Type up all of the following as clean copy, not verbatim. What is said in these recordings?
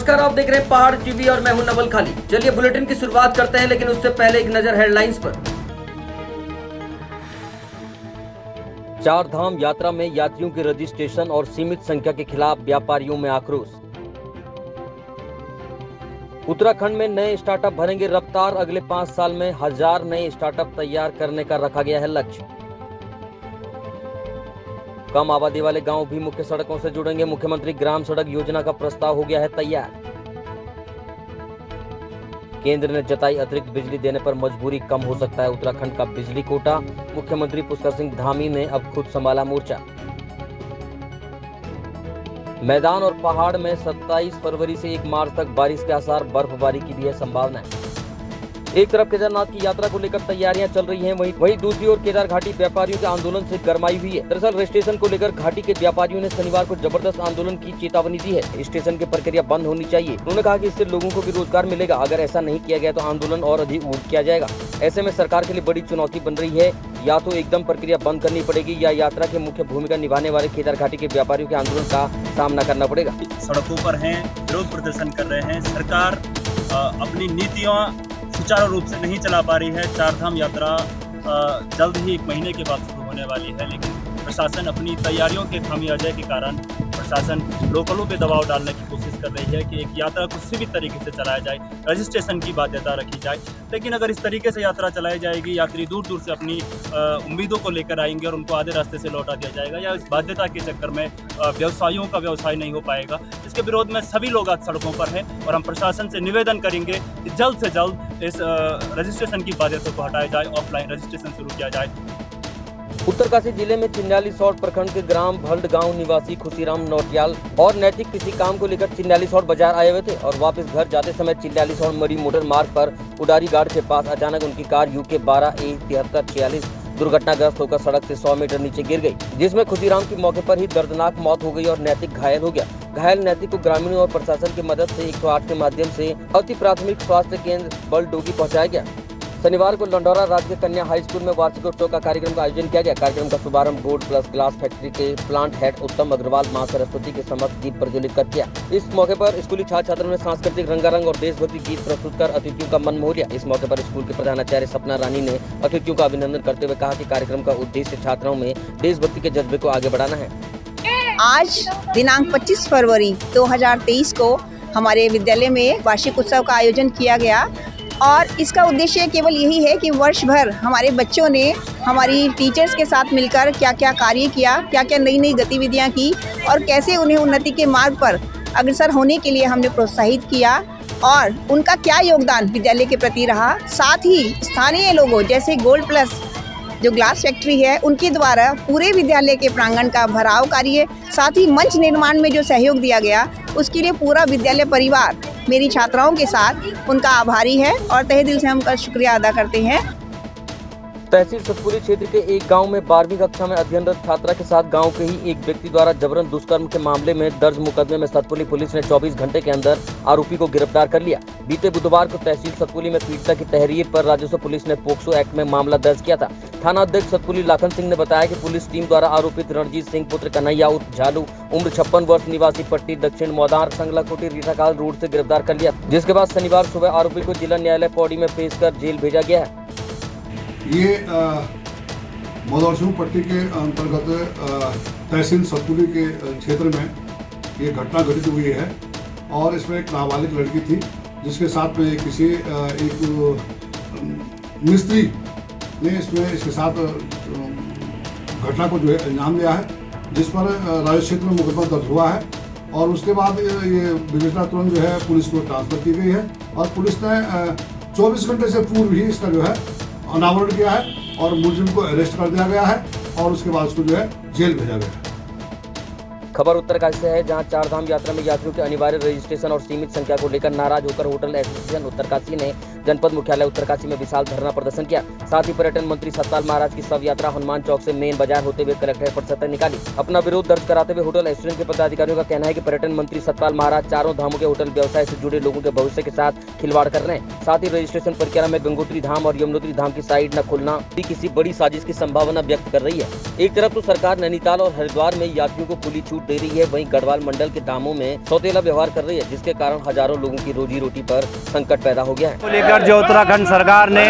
नमस्कार, आप देख रहे हैं पहाड़ टीवी और मैं हूं नवल खाली। चलिए बुलेटिन की शुरुआत करते हैं, लेकिन उससे पहले एक नजर हेडलाइंस पर। चार धाम यात्रा में यात्रियों के रजिस्ट्रेशन और सीमित संख्या के खिलाफ व्यापारियों में आक्रोश। उत्तराखंड में नए स्टार्टअप भरेंगे रफ्तार, अगले 5 साल में 1000 नए स्टार्टअप तैयार करने का रखा गया है लक्ष्य। कम आबादी वाले गांव भी मुख्य सड़कों से जुड़ेंगे, मुख्यमंत्री ग्राम सड़क योजना का प्रस्ताव हो गया है तैयार। केंद्र ने जताई अतिरिक्त बिजली देने पर मजबूरी कम हो सकता है उत्तराखंड का बिजली कोटा, मुख्यमंत्री पुष्कर सिंह धामी ने अब खुद संभाला मोर्चा। मैदान और पहाड़ में 27 फरवरी से 1 मार्च तक बारिश के आसार, बर्फबारी की भी है संभावना। एक तरफ केदारनाथ की यात्रा को लेकर तैयारियां चल रही हैं, वहीं दूसरी ओर केदार घाटी व्यापारियों के आंदोलन से गरमाई हुई है। दरअसल रजिस्ट्रेशन को लेकर घाटी के व्यापारियों ने शनिवार को जबरदस्त आंदोलन की चेतावनी दी है। स्टेशन की प्रक्रिया बंद होनी चाहिए। उन्होंने कहा कि इससे लोगों को भी रोजगार मिलेगा, अगर ऐसा नहीं किया गया तो आंदोलन और अधिक उग्र किया जाएगा। ऐसे में सरकार के लिए बड़ी चुनौती बन रही है, या तो एकदम प्रक्रिया बंद करनी पड़ेगी या यात्रा की मुख्य भूमिका निभाने वाले केदार घाटी के व्यापारियों के आंदोलन का सामना करना पड़ेगा। सड़कों पर हैं, विरोध प्रदर्शन कर रहे हैं। सरकार अपनी नीतियां सुचारू रूप से नहीं चला पा रही है। चार धाम यात्रा जल्द ही 1 महीने के बाद शुरू होने वाली है, लेकिन प्रशासन अपनी तैयारियों के खामियाजे के कारण प्रशासन लोकलों पे दबाव डालने की कोशिश कर रही है कि एक यात्रा को सीमित तरीके से चलाया जाए, रजिस्ट्रेशन की बाध्यता रखी जाए। लेकिन अगर इस तरीके से यात्रा चलाई जाएगी, यात्री दूर दूर से अपनी उम्मीदों को लेकर आएंगे और उनको आधे रास्ते से लौटा दिया जाएगा, या इस बाध्यता के चक्कर में व्यवसायियों का व्यवसाय नहीं हो पाएगा। इसके विरोध में सभी लोग आज सड़कों पर हैं और हम प्रशासन से निवेदन करेंगे कि जल्द से जल्द इस रजिस्ट्रेशन की बाध्यता को हटाया जाए, ऑफलाइन रजिस्ट्रेशन शुरू किया जाए। उत्तरकाशी जिले में चिन्यालीसौड़ प्रखंड के ग्राम भल्ड गांव निवासी खुशीराम नौटियाल और नैतिक किसी काम को लेकर चिन्यालीसौड़ बाजार आए हुए थे और वापस घर जाते समय चिन्यालीसौड़ मरी मोटर मार्ग पर उडारी घाट के पास अचानक उनकी कार UK 12A7346 दुर्घटनाग्रस्त होकर सड़क से 100 मीटर नीचे गिर गई, जिसमें खुशीराम की मौके पर ही दर्दनाक मौत हो गई और नैतिक घायल हो गया। घायल नैतिक को ग्रामीणों और प्रशासन की मदद से 108 के माध्यम से अति प्राथमिक स्वास्थ्य केंद्र बलडोगी पहुंचाया गया। शनिवार को लंडौरा राजकीय कन्या हाई स्कूल में वार्षिकोत्सव का कार्यक्रम का आयोजन किया गया। कार्यक्रम का शुभारंभ गोल्ड प्लस ग्लास फैक्ट्री के प्लांट हेड उत्तम अग्रवाल मां सरस्वती के समक्ष दीप प्रज्वलित कर किया। इस मौके पर स्कूली छात्र छात्रों ने सांस्कृतिक रंगारंग और देशभक्ति गीत प्रस्तुत कर अतिथियों का मन मोह लिया। इस मौके पर स्कूल के प्रधानाचार्य सपना रानी ने अतिथियों का अभिनंदन करते हुए कहा कि कार्यक्रम का उद्देश्य छात्राओं में देशभक्ति के जज्बे को आगे बढ़ाना है। आज दिनांक 25 फरवरी 2023 को हमारे विद्यालय में वार्षिक उत्सव का आयोजन किया गया और इसका उद्देश्य केवल यही है कि वर्ष भर हमारे बच्चों ने हमारी टीचर्स के साथ मिलकर क्या क्या कार्य किया, क्या क्या नई नई गतिविधियां की और कैसे उन्हें उन्नति के मार्ग पर अग्रसर होने के लिए हमने प्रोत्साहित किया और उनका क्या योगदान विद्यालय के प्रति रहा। साथ ही स्थानीय लोगों जैसे गोल्ड प्लस जो ग्लास फैक्ट्री है उनके द्वारा पूरे विद्यालय के प्रांगण का भराव कार्य, साथ ही मंच निर्माण में जो सहयोग दिया गया उसके लिए पूरा विद्यालय परिवार मेरी छात्राओं के साथ उनका आभारी है और तहे दिल से हम उनका शुक्रिया अदा करते हैं। तहसील सतपुली क्षेत्र के एक गांव में 12वीं कक्षा में अध्ययनरत छात्रा के साथ गांव के ही एक व्यक्ति द्वारा जबरन दुष्कर्म के मामले में दर्ज मुकदमे में सतपुली पुलिस ने 24 घंटे के अंदर आरोपी को गिरफ्तार कर लिया। बीते बुधवार को तहसील सतपुली में पीड़िता की तहरीर पर राजस्व पुलिस ने पोक्सो एक्ट में मामला दर्ज किया था। थाना अध्यक्ष सतपुली लाखन सिंह ने बताया कि पुलिस टीम द्वारा आरोपित रणजीत सिंह पुत्र कन्हैया उर्फ झालू उम्र 56 वर्ष निवासी पट्टी दक्षिण मौदार संगला कोटी रीठाकाल रोड से गिरफ्तार कर लिया, जिसके बाद शनिवार सुबह आरोपी को जिला न्यायालय पौड़ी में पेश कर जेल भेजा गया है। ये मौदार पट्टी के अंतर्गत तहसील सतपुली के क्षेत्र में ये घटना घटित हुई है और इसमें एक नाबालिग लड़की थी जिसके साथ में किसी एक मिस्त्री ने इसके साथ घटना को जो है अंजाम दिया है, जिस पर राजस्व क्षेत्र में मुकदमा दर्ज हुआ है और उसके बाद ये विवेचना तुरंत जो है पुलिस को ट्रांसफर की गई है और पुलिस ने 24 घंटे से पूर्व ही इसका जो है अनावरण किया है और मुलजिम को अरेस्ट कर दिया गया है और उसके बाद उसको जो है जेल भेजा गया है। खबर उत्तरकाशी से है, जहां चार धाम यात्रा में यात्रियों के अनिवार्य रजिस्ट्रेशन और सीमित संख्या को लेकर नाराज होकर होटल एसोसिएशन उत्तरकाशी ने जनपद मुख्यालय उत्तरकाशी में विशाल धरना प्रदर्शन किया। साथ ही पर्यटन मंत्री सतपाल महाराज की शव यात्रा हनुमान चौक से मेन बाजार होते हुए कलेक्ट्रेट परिसर तक निकाली। अपना विरोध दर्ज कराते हुए होटल रेस्टोरेंट के पदाधिकारियों का कहना है कि पर्यटन मंत्री सतपाल महाराज चारों धामों के होटल व्यवसाय से जुड़े लोगों के भविष्य के साथ खिलवाड़ कर रहे हैं। साथ ही रजिस्ट्रेशन प्रक्रिया में गंगोत्री धाम और यमुनोत्री धाम की साइड न खुलना भी किसी बड़ी साजिश की संभावना व्यक्त कर रही है। एक तरफ तो सरकार नैनीताल और हरिद्वार में यात्रियों को खुली छूट दे रही है, वहीं गढ़वाल मंडल के धामों में सौतेला व्यवहार कर रही है, जिसके कारण हजारों लोगों की रोजी रोटी पर संकट पैदा हो गया है। को लेकर जो उत्तराखंड सरकार ने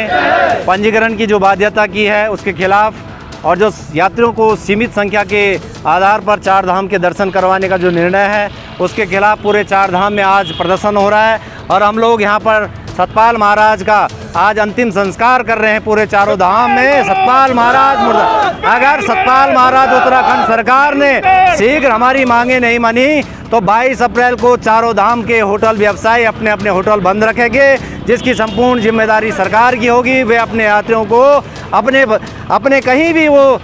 पंजीकरण की जो बाध्यता की है उसके खिलाफ और जो यात्रियों को सीमित संख्या के आधार पर चार धाम के दर्शन करवाने का जो निर्णय है उसके खिलाफ पूरे चार धाम में आज प्रदर्शन हो रहा है और हम लोग यहाँ पर सतपाल महाराज का आज अंतिम संस्कार कर रहे हैं पूरे चारों धाम में। सतपाल महाराज मुर्दा। अगर सतपाल महाराज उत्तराखंड सरकार ने शीघ्र हमारी मांगे नहीं मानी तो 22 अप्रैल को चारों धाम के होटल व्यवसायी अपने अपने होटल बंद रखेंगे, जिसकी संपूर्ण जिम्मेदारी सरकार की होगी। वे अपने यात्रियों को अपने कहीं भी वो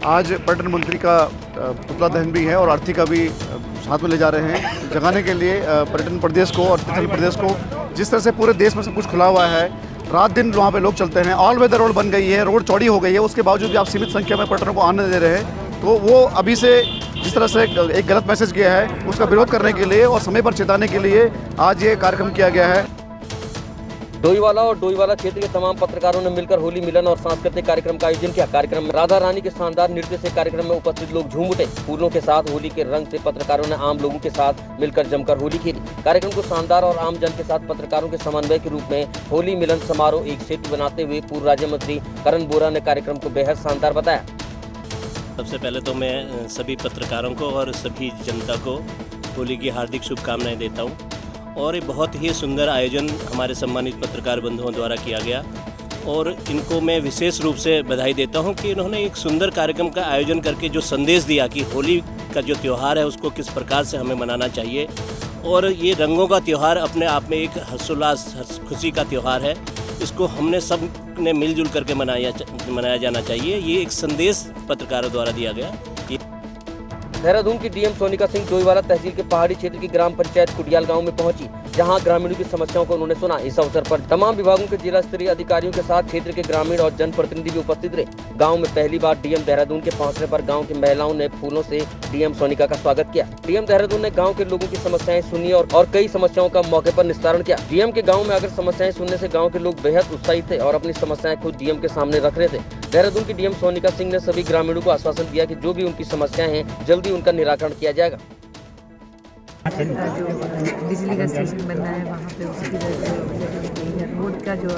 आज पर्यटन मंत्री का पुतला दहन भी है और अर्थी का भी साथ में ले जा रहे हैं जगाने के लिए पर्यटन प्रदेश को और तीर्थल प्रदेश को। जिस तरह से पूरे देश में सब कुछ खुला हुआ है, रात दिन वहाँ पे लोग चलते हैं, ऑल वेदर रोड बन गई है, रोड चौड़ी हो गई है, उसके बावजूद भी आप सीमित संख्या में पर्यटकों को आने दे रहे हैं। तो वो अभी से जिस तरह से एक गलत मैसेज गया है उसका विरोध करने के लिए और समय पर चेताने के लिए आज ये कार्यक्रम किया गया है। डोईवाला और डोईवाला क्षेत्र के तमाम पत्रकारों ने मिलकर होली मिलन और सांस्कृतिक कार्यक्रम का आयोजन किया। कार्यक्रम में राधा रानी के शानदार नृत्य से कार्यक्रम में उपस्थित लोग झूम उठे। फूलों के साथ होली के रंग से पत्रकारों ने आम लोगों के साथ मिलकर जमकर होली खेली। कार्यक्रम को शानदार और आम जन के साथ पत्रकारों के समन्वय के रूप में होली मिलन समारोह एक सेतु बनाते हुए पूर्व राज्य मंत्री करण बोरा ने कार्यक्रम को बेहद शानदार बताया। सबसे पहले तो मैं सभी पत्रकारों को और सभी जनता को होली की हार्दिक शुभकामनाएं देता हूं और ये बहुत ही सुंदर आयोजन हमारे सम्मानित पत्रकार बंधुओं द्वारा किया गया और इनको मैं विशेष रूप से बधाई देता हूं कि इन्होंने एक सुंदर कार्यक्रम का आयोजन करके जो संदेश दिया कि होली का जो त्यौहार है उसको किस प्रकार से हमें मनाना चाहिए और ये रंगों का त्यौहार अपने आप में एक हर्षोल्लास खुशी का त्यौहार है। इसको हमने सब ने मिलजुल करके मनाया जाना चाहिए। ये एक संदेश पत्रकारों द्वारा दिया गया। देहरादून की डीएम सोनिका सिंह डोईवाला तहसील के पहाड़ी क्षेत्र की ग्राम पंचायत कुडियाल गांव में पहुंची, जहां ग्रामीणों की समस्याओं को उन्होंने सुना। इस अवसर पर तमाम विभागों के जिला स्तरीय अधिकारियों के साथ क्षेत्र के ग्रामीण और जनप्रतिनिधि भी उपस्थित रहे। गांव में पहली बार डीएम देहरादून के पहुंचने पर गांव की महिलाओं ने फूलों से डीएम सोनिका का स्वागत किया। डीएम देहरादून ने गाँव के लोगों की समस्याएं सुनी और कई समस्याओं का मौके पर निस्तारण किया। डीएम के गाँव में आकर समस्याएं सुनने से गाँव के लोग बेहद उत्साहित थे और अपनी समस्याएं खुद डीएम के सामने रख रहे थे। देहरादून की डीएम सोनिका सिंह ने सभी ग्रामीणों को आश्वासन दिया कि जो भी उनकी समस्याएं हैं जल्दी उनका निराकरण किया जाएगा। जो बिजली का स्टेशन बनना है वहाँ पे उसकी रोड का जो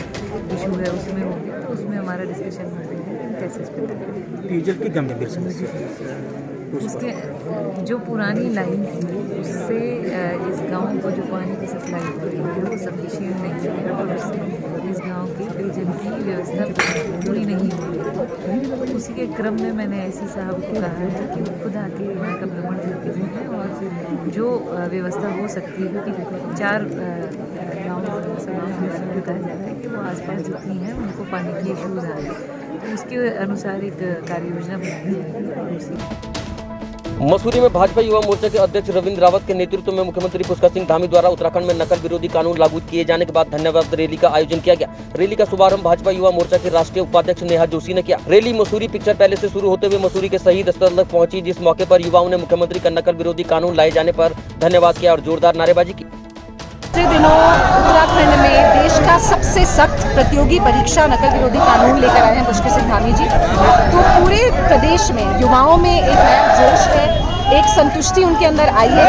इशू है उसमें हो गया, तो उसमें हमारा डिस्कशन हो रहा है कैसे इस पर डीजल की गंभीर समस्या उसके जो पुरानी लाइन थी उससे इस गांव को जो पानी की सप्लाई हो रही है वो सफिशिएंट नहीं है और उससे इस गांव की पेयजल की व्यवस्था पूरी नहीं हो रही। उसी के क्रम में मैंने ऐसी साहब को कहा है कि वो खुद आके यहाँ का भ्रमण करके जाए और जो व्यवस्था हो सकती है, क्योंकि 4 गाँव सभाओं में बताया जाता है कि वो आसपास जितनी हैं उनको पानी की इशूज़ आ रही है, तो उसके अनुसार एक कार्य योजना बनाई है। मसूरी में भाजपा युवा मोर्चा के अध्यक्ष रविंद्र रावत के नेतृत्व में मुख्यमंत्री पुष्कर सिंह धामी द्वारा उत्तराखंड में नकल विरोधी कानून लागू किए जाने के बाद धन्यवाद रैली का आयोजन किया गया। रैली का शुभारंभ भाजपा युवा मोर्चा के राष्ट्रीय उपाध्यक्ष नेहा जोशी ने किया। रैली मसूरी पिक्चर पैलेस से शुरू होते हुए मसूरी के शहीद स्थल तक पहुंची, जिस मौके पर युवाओं ने मुख्यमंत्री का नकल विरोधी कानून लाए जाने पर धन्यवाद किया और जोरदार नारेबाजी की। पिछले दिनों उत्तराखंड में देश का सबसे सख्त प्रतियोगी परीक्षा नकल विरोधी कानून लेकर आए हैं पुष्कर सिंह धामी जी। तो पूरे प्रदेश में युवाओं में एक नया जोश है, एक संतुष्टि उनके अंदर आई है,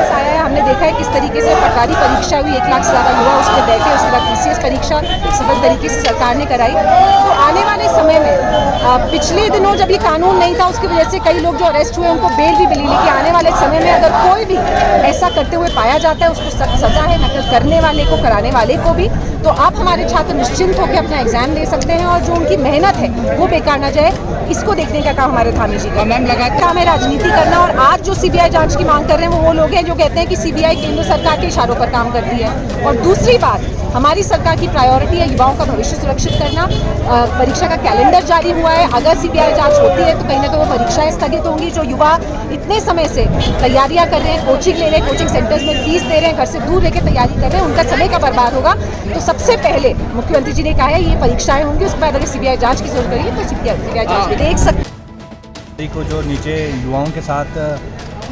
आया है। हमने देखा है किस तरीके से पटवारी परीक्षा हुई, 1 लाख से ज़्यादा युवा उस पर बैठे, उसके बाद PCS परीक्षा सफल तरीके से सरकार ने कराई। तो आने वाले समय में पिछले दिनों जब ये कानून नहीं था उसकी वजह से कई लोग जो अरेस्ट हुए उनको बेल भी मिली, लेकिन आने वाले समय में अगर कोई भी ऐसा करते हुए पाया जाता है उसको सख्त सजा है, नकल करने वाले को, कराने वाले को भी। तो आप हमारे छात्र निश्चिंत होकर अपना एग्जाम दे सकते हैं और जो उनकी मेहनत है वो बेकार ना जाए, इसको देखने का काम हमारे धामी जी का मैम लगा काम है राजनीति करना। और आज जो CBI जांच की मांग कर रहे हैं वो लोग हैं जो कहते हैं कि CBI केंद्र सरकार के इशारों पर काम करती है। और दूसरी बात, हमारी सरकार की प्रायोरिटी है युवाओं का भविष्य सुरक्षित करना। परीक्षा का कैलेंडर जारी हुआ है, अगर CBI जांच होती है तो कहीं ना कहीं वो परीक्षाएं स्थगित होंगी। जो युवा इतने समय से तैयारियां कर रहे हैं, कोचिंग ले रहे रहे हैं कोचिंग सेंटर्स में, फीस दे रहे हैं, घर से दूर रह के तैयारी कर रहे हैं, उनका समय का बर्बाद होगा। तो सबसे पहले मुख्यमंत्री जी ने कहा है ये परीक्षाएं होंगी, उसके बाद अगर सीबीआई जांच की जरूरत करिए तो सीबीआई जांच भी देख सकते। देखो जो नीचे युवाओं के साथ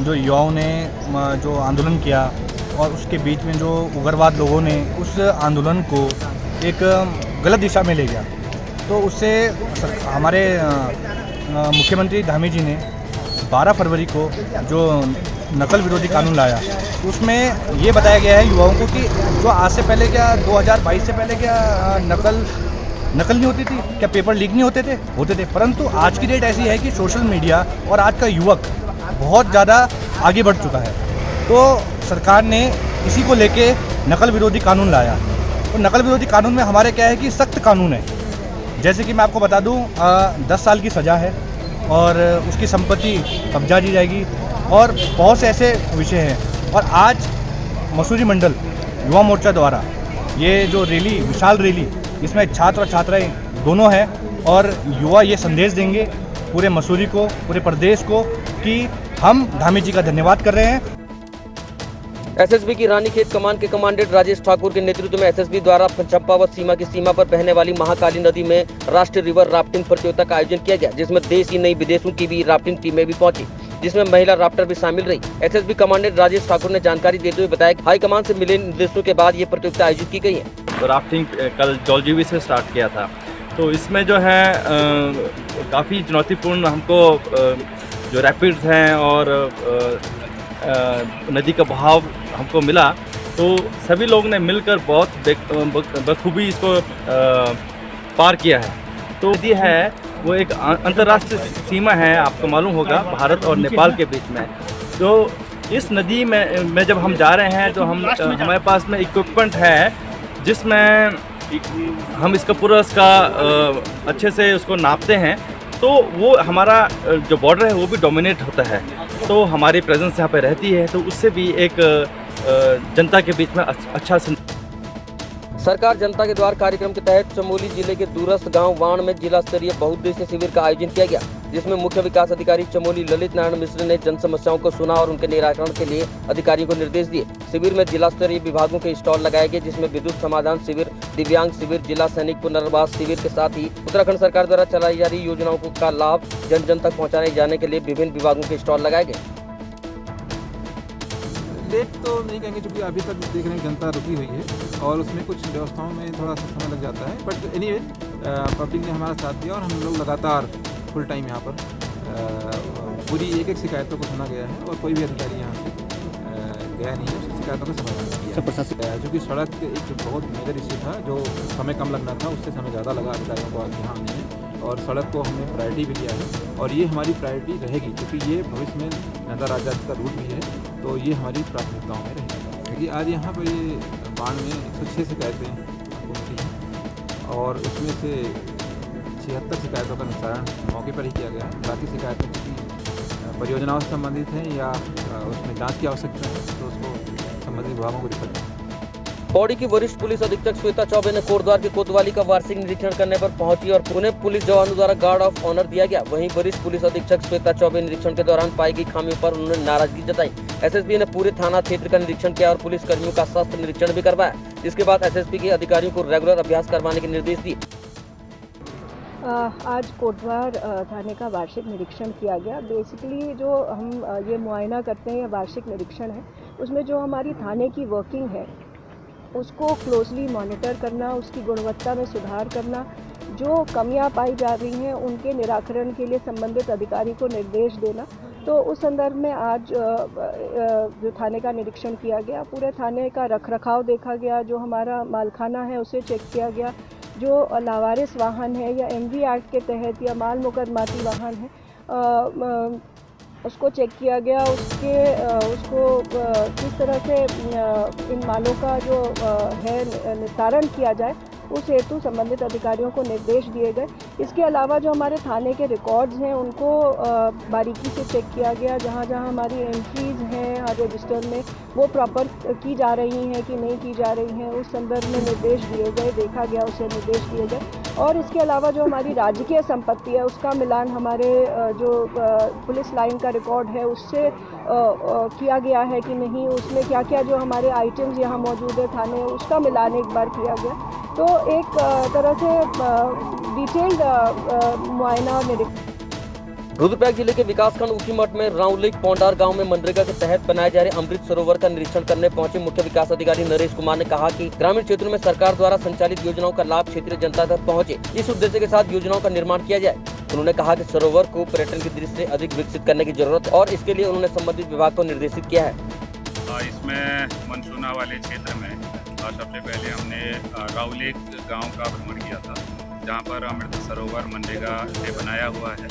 जो युवाओं ने जो आंदोलन किया और उसके बीच में जो उग्रवाद लोगों ने उस आंदोलन को एक गलत दिशा में ले गया, तो उससे हमारे मुख्यमंत्री धामी जी ने 12 फरवरी को जो नकल विरोधी कानून लाया, उसमें ये बताया गया है युवाओं को कि जो आज से पहले क्या 2022 से पहले क्या नकल नहीं होती थी, क्या पेपर लीक नहीं होते थे, परंतु आज की डेट ऐसी है कि सोशल मीडिया और आज का युवक बहुत ज़्यादा आगे बढ़ चुका है। तो सरकार ने इसी को लेके नकल विरोधी कानून लाया। तो नकल विरोधी कानून में हमारे क्या है कि सख्त कानून है, जैसे कि मैं आपको बता दूं 10 साल की सज़ा है और उसकी संपत्ति कब्जा की जाएगी और बहुत से ऐसे विषय हैं। और आज मसूरी मंडल युवा मोर्चा द्वारा ये जो रैली, विशाल रैली, इसमें छात्र और छात्राएं दोनों हैं और युवा ये संदेश देंगे पूरे मसूरी को, पूरे प्रदेश को कि हम धामी जी का धन्यवाद कर रहे हैं। एसएसबी की रानीखेत कमान के कमांडेंट राजेश ठाकुर के नेतृत्व में एसएसबी द्वारा चंपावत सीमा की सीमा पर बहने वाली महाकाली नदी में राष्ट्रीय रिवर राफ्टिंग प्रतियोगिता का आयोजन किया गया, जिसमें देश ही नहीं विदेशों की भी राफ्टिंग टीमें भी पहुंची, जिसमें महिला राफ्टर भी शामिल रही। एसएसबी कमांडेंट राजेश ठाकुर ने जानकारी देते हुए बताया कि हाईकमान से मिले निर्देशों के बाद ये प्रतियोगिता आयोजित की गई है। तो राफ्टिंग कल जौलजीबी से स्टार्ट किया था, तो इसमें जो है काफ़ी चुनौतीपूर्ण हमको जो रैपिड्स हैं और नदी का बहाव हमको मिला, तो सभी लोग ने मिलकर बहुत बखूबी इसको पार किया है। तो नदी है वो एक अंतर्राष्ट्रीय सीमा है, आपको मालूम होगा, भारत और नेपाल के बीच में। तो इस नदी में जब हम जा रहे हैं तो हमारे पास में इक्विपमेंट है जिसमें हम इसका पूरा अच्छे से उसको नापते हैं, तो वो हमारा जो बॉर्डर है वो भी डोमिनेट होता है, तो हमारी प्रेजेंस यहाँ पे रहती है, तो उससे भी एक जनता के बीच में अच्छा सरकार जनता के द्वार कार्यक्रम के तहत चमोली जिले के दूरस्थ गांव वाण में जिला स्तरीय बहुउद्देशीय शिविर का आयोजन किया गया, जिसमें मुख्य विकास अधिकारी चमोली ललित नारायण मिश्र ने जन समस्याओं को सुना और उनके निराकरण के लिए अधिकारियों को निर्देश दिए। शिविर में जिला स्तरीय विभागों के स्टॉल लगाए गए, जिसमें विद्युत समाधान शिविर, दिव्यांग शिविर, जिला सैनिक पुनर्वास शिविर के साथ ही उत्तराखंड सरकार द्वारा चलाई जा रही योजनाओं का लाभ जन जन तक पहुँचाने जाने के लिए विभिन्न विभागों के स्टॉल लगाए गए। लेट तो नहीं कहेंगे, क्योंकि अभी तक देख रहे हैं जनता रुकी हुई है और उसमें कुछ व्यवस्थाओं में थोड़ा सा समय लग जाता है, बट एनीवे पब्लिक ने हमारा साथ दिया और हम लोग लगातार फुल टाइम यहाँ पर पूरी एक शिकायतों को सुना गया है और कोई भी अधिकारी यहाँ से गया नहीं है, शिकायतों का समाधान किया। क्योंकि सड़क एक बहुत मेजर इश्यू था, जो समय कम लगना था उससे समय ज़्यादा लगा अधिकारियों को यहाँ आने में, और सड़क को हमने प्रायोरिटी भी लिया है और ये हमारी प्रायोरिटी रहेगी, क्योंकि ये भविष्य में नंदा राजा का रूट भी है, तो ये हमारी प्राथमिकताओं में रहेगी। क्योंकि आज यहाँ पर ये बाढ़ में 106 शिकायतें हमको मिली हैं और उसमें से 76 शिकायतों का निस्तारण मौके पर ही किया गया है। बाकी शिकायतें किसी परियोजनाओं से संबंधित हैं या उसमें जांच की आवश्यकता है, तो उसको संबंधित विभागों को रिफर करें। पौड़ी की वरिष्ठ पुलिस अधीक्षक श्वेता चौबे ने कोटद्वार के कोतवाली का वार्षिक निरीक्षण करने पर पहुंची और उन्हें पुलिस जवानों द्वारा गार्ड ऑफ ऑनर दिया गया। वहीं वरिष्ठ पुलिस अधीक्षक श्वेता चौबे निरीक्षण के दौरान पाई गई खामियों पर उन्होंने नाराजगी जताई। एसएसपी ने पूरे थाना क्षेत्र का निरीक्षण किया और पुलिस कर्मियों का स्वास्थ्य निरीक्षण भी करवाया, जिसके बाद एसएसपी के अधिकारियों को रेगुलर अभ्यास करवाने के निर्देश दिए। आज कोटद्वार थाने का वार्षिक निरीक्षण किया गया। बेसिकली जो हम ये मुआयना करते हैं, वार्षिक निरीक्षण है, उसमें जो हमारी थाने की वर्किंग है उसको क्लोजली मॉनिटर करना, उसकी गुणवत्ता में सुधार करना, जो कमियां पाई जा रही हैं उनके निराकरण के लिए संबंधित अधिकारी को निर्देश देना। तो उस संदर्भ में आज जो थाने का निरीक्षण किया गया, पूरे थाने का रखरखाव देखा गया, जो हमारा मालखाना है उसे चेक किया गया, जो लावारिस वाहन है या एमवी एक्ट के तहत या माल मुकदमाती वाहन है उसको चेक किया गया, उसको किस तरह से इन मालों का जो है निस्तारण किया जाए, उस हेतु संबंधित अधिकारियों को निर्देश दिए गए। इसके अलावा जो हमारे थाने के रिकॉर्ड्स हैं उनको बारीकी से चेक किया गया, जहाँ जहाँ हमारी एंट्रीज़ हैं रजिस्टर में वो प्रॉपर की जा रही हैं कि नहीं की जा रही हैं, उस संदर्भ में निर्देश दिए गए, देखा गया, उसे निर्देश दिए गए। और इसके अलावा जो हमारी राजकीय संपत्ति है उसका मिलान हमारे जो पुलिस लाइन का रिकॉर्ड है उससे किया गया है कि नहीं, उसमें क्या क्या जो हमारे आइटम्स यहाँ मौजूद है थाने, उसका मिलान एक बार किया गया। तो एक तरह से डिटेल्ड मुआयना और निरीक्षण। रुद्रप्रयाग जिले के विकासखंड ऊखीमठ में राउलेक पौंडार गांव में मनरेगा के तहत बनाए जा रहे अमृत सरोवर का निरीक्षण करने पहुंचे मुख्य विकास अधिकारी नरेश कुमार ने कहा कि ग्रामीण क्षेत्रों में सरकार द्वारा संचालित योजनाओं का लाभ क्षेत्रीय जनता तक पहुंचे, इस उद्देश्य के साथ योजनाओं का निर्माण किया जाए। उन्होंने कहा कि सरोवर को पर्यटन की दृष्टि से अधिक विकसित करने की जरूरत है और इसके लिए उन्होंने संबंधित विभाग को निर्देशित किया है। इसमें मनसूना वाले क्षेत्र में सबसे पहले हमने राउलेक गाँव का भ्रमण किया था, जहाँ पर अमृत सरोवर मनरेगा से बनाया हुआ है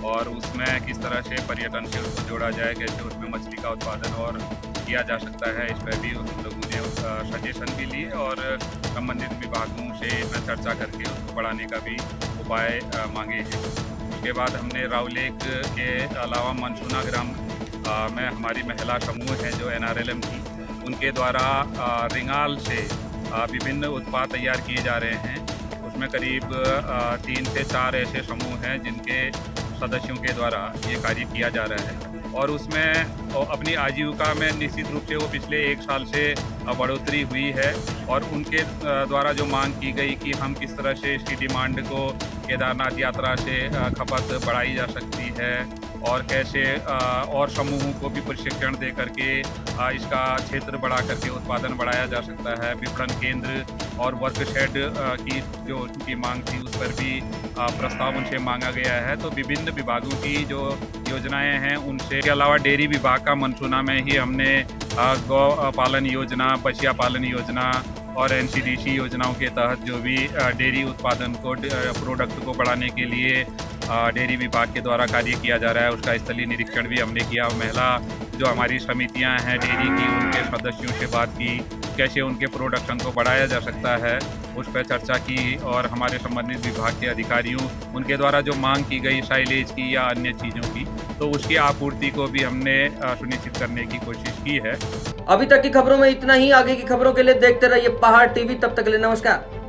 और उसमें किस तरह से पर्यटन से उसको जोड़ा जाए, कैसे उसमें मछली का उत्पादन और किया जा सकता है, इस पर भी उन लोगों ने सजेशन भी लिए और संबंधित विभागों से इसमें चर्चा करके उसको बढ़ाने का भी उपाय मांगे हैं। उसके बाद हमने राउलेक के अलावा मनसूना ग्राम में हमारी महिला समूह हैं जो NRLM की, उनके द्वारा रिंगाल से विभिन्न उत्पाद तैयार किए जा रहे हैं। उसमें करीब 3 से 4 ऐसे समूह हैं जिनके सदस्यों के द्वारा ये कार्य किया जा रहा है और उसमें अपनी आजीविका में निश्चित रूप से वो पिछले 1 साल से बढ़ोतरी हुई है और उनके द्वारा जो मांग की गई कि हम किस तरह से इसकी डिमांड को केदारनाथ यात्रा से खपत बढ़ाई जा सकती है और कैसे और समूहों को भी प्रशिक्षण दे करके इसका क्षेत्र बढ़ा करके उत्पादन बढ़ाया जा सकता है। विपणन केंद्र और वर्क शेड की जो उनकी मांग थी उस पर भी प्रस्ताव उनसे मांगा गया है। तो विभिन्न विभागों की जो योजनाएं हैं उनसे के अलावा डेयरी विभाग का मनसूना में ही हमने गौ पालन योजना, बछिया पालन योजना और NCDC योजनाओं के तहत जो भी डेयरी उत्पादन को प्रोडक्ट को बढ़ाने के लिए डेयरी विभाग के द्वारा कार्य किया जा रहा है, उसका स्थलीय निरीक्षण भी हमने किया। महिला जो हमारी समितियां हैं डेयरी की, उनके सदस्यों से बात की, कैसे उनके प्रोडक्शन को बढ़ाया जा सकता है उस पर चर्चा की और हमारे संबंधित विभाग के अधिकारियों उनके द्वारा जो मांग की गई साइलेज की या अन्य चीज़ों की, तो उसकी आपूर्ति को भी हमने सुनिश्चित करने की कोशिश की है। अभी तक की खबरों में इतना ही। आगे की खबरों के लिए देखते रहिए पहाड़ टीवी। तब तक के लिए नमस्कार।